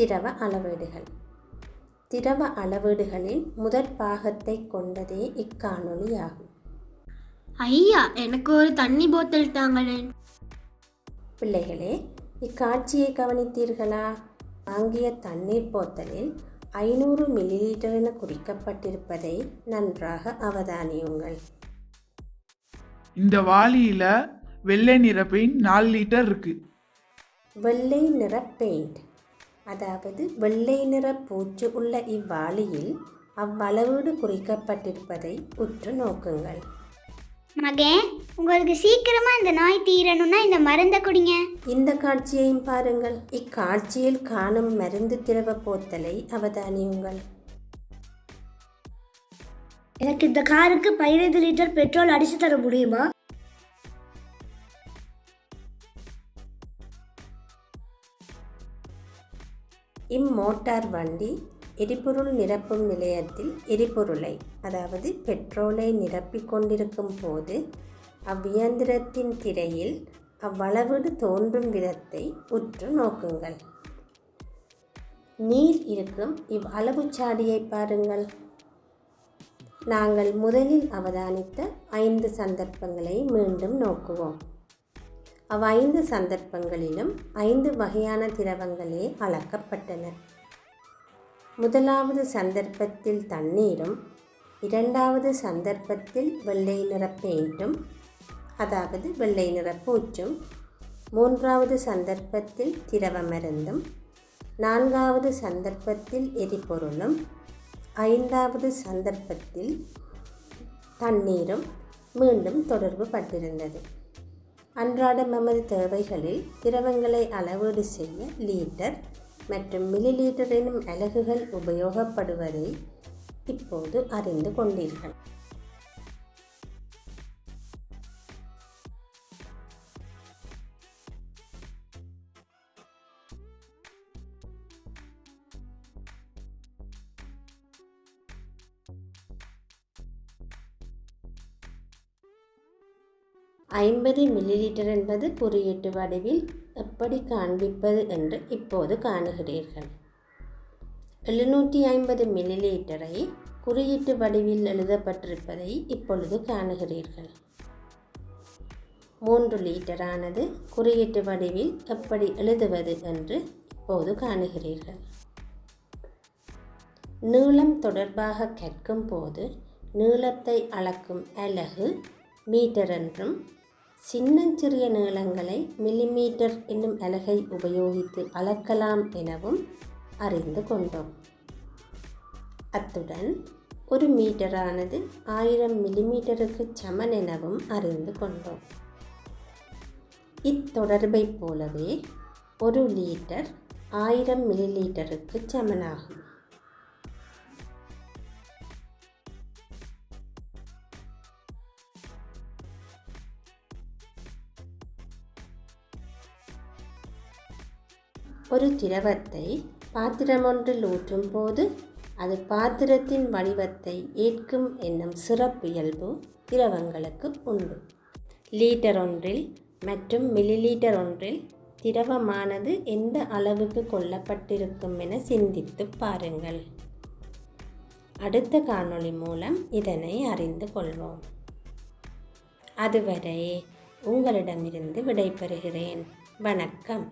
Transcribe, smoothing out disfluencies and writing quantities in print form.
திரவ அளவீடுகள். திரவ அளவீடுகளின் முதற் பாகத்தை கொண்டதே இக்காணொளியாகும். ஐயா, எனக்கு ஒரு தண்ணி போத்தல் தாங்களேன். பிள்ளைகளே, இக்காட்சியை கவனித்தீர்களா? வாங்கிய தண்ணீர் போத்தலில் 500 மில்லிலீட்டர் என குறிக்கப்பட்டிருப்பதை நன்றாக அவதானியுங்கள். இந்த வாளியில வெள்ளை நிற பெயிண்ட் 4 லிட்டர் இருக்கு. வெள்ளை நிற பெயிண்ட், அதாவது வெள்ளை நிற பூச்சு உள்ள இவ்வாளியில் அவ்வளவீடு குறிக்கப்பட்டிருப்பதை உற்று நோக்குங்கள். மகே, உங்களுக்கு சீக்கிரமா இந்த நோய் தீரணும்னா இந்த மருந்தை குடிங்க. இந்த காட்சியையும் பாருங்கள். இக்காட்சியில் காணும் மருந்து திரவ போத்தலை அவதானியுங்கள். எனக்கு இந்த காருக்கு 15 லிட்டர் பெட்ரோல் அடிச்சு தர முடியுமா? இம்மோட்டார் வண்டி எரிபொருள் நிரப்பும் நிலையத்தில் எரிபொருளை, அதாவது பெட்ரோலை நிரப்பிக் கொண்டிருக்கும் போது அவ்வியந்திரத்தின் திரையில் அவ்வளவீடு தோன்றும் விதத்தை உற்று நோக்குங்கள். நீர் இருக்கும் இவ்வளவுச்சாடியை பாருங்கள். நாங்கள் முதலில் அவதானித்த 5 சந்தர்ப்பங்களை மீண்டும் நோக்குவோம். 5 சந்தர்ப்பங்களிலும் 5 வகையான திரவங்களே அளக்கப்பட்டன. முதலாவது சந்தர்ப்பத்தில் தண்ணீரும், இரண்டாவது சந்தர்ப்பத்தில் வெள்ளை நிற பெயிண்ட்டும், அதாவது வெள்ளை நிற பூச்சும், மூன்றாவது சந்தர்ப்பத்தில் திரவ மருந்தும், நான்காவது சந்தர்ப்பத்தில் எரிபொருளும், ஐந்தாவது சந்தர்ப்பத்தில் தண்ணீரும் மீண்டும் தொடர்பு பட்டிருந்தது. அன்றாடம் நமது தேவைகளில் திரவங்களை அளவீடு செய்ய லீட்டர் மற்றும் மில்லிலீட்டர் எனும் அலகுகள் உபயோகப்படுவதை இப்போது அறிந்து கொண்டீர்கள். ஐம்பது மில்லிலீட்டர் என்பது குறியீட்டு வடிவில் எப்படி காண்பிப்பது என்று இப்போது காணுகிறீர்கள். 750 மில்லிலீட்டரை குறியீட்டு வடிவில் எழுதப்பட்டிருப்பதை இப்பொழுது காணுகிறீர்கள். 3 லிட்டரானது குறியீட்டு வடிவில் எப்படி எழுதுவது என்று இப்போது காணுகிறீர்கள். நீளம் தொடர்பாக கற்கும் போது நீளத்தை அளக்கும் அலகு மீட்டர் என்றும், சின்னஞ்சிறிய நீளங்களை மில்லிமீட்டர் என்னும் அலகை உபயோகித்து அளக்கலாம் எனவும் அறிந்து கொண்டோம். அத்துடன் 1 மீட்டரானது 1000 மில்லிமீட்டருக்கு சமன் எனவும் அறிந்து கொண்டோம். இத்தொடர்பை போலவே 1 லிட்டர் 1000 மில்லிலீட்டருக்கு சமனாகும். ஒரு திரவத்தை பாத்திரம் ஒன்றில் ஊற்றும் போது அது பாத்திரத்தின் வடிவத்தை ஏற்கும் என்னும் சிறப்பியல்பு திரவங்களுக்கு உண்டு. லீட்டர் ஒன்றில் மற்றும் மில்லிலீட்டர் ஒன்றில் திரவமானது எந்த அளவுக்கு கொள்ளப்பட்டிருக்கும் என சிந்தித்து பாருங்கள். அடுத்த காணொளி மூலம் இதனை அறிந்து கொள்வோம். அதுவரை உங்களிடமிருந்து விடைபெறுகிறேன். வணக்கம்.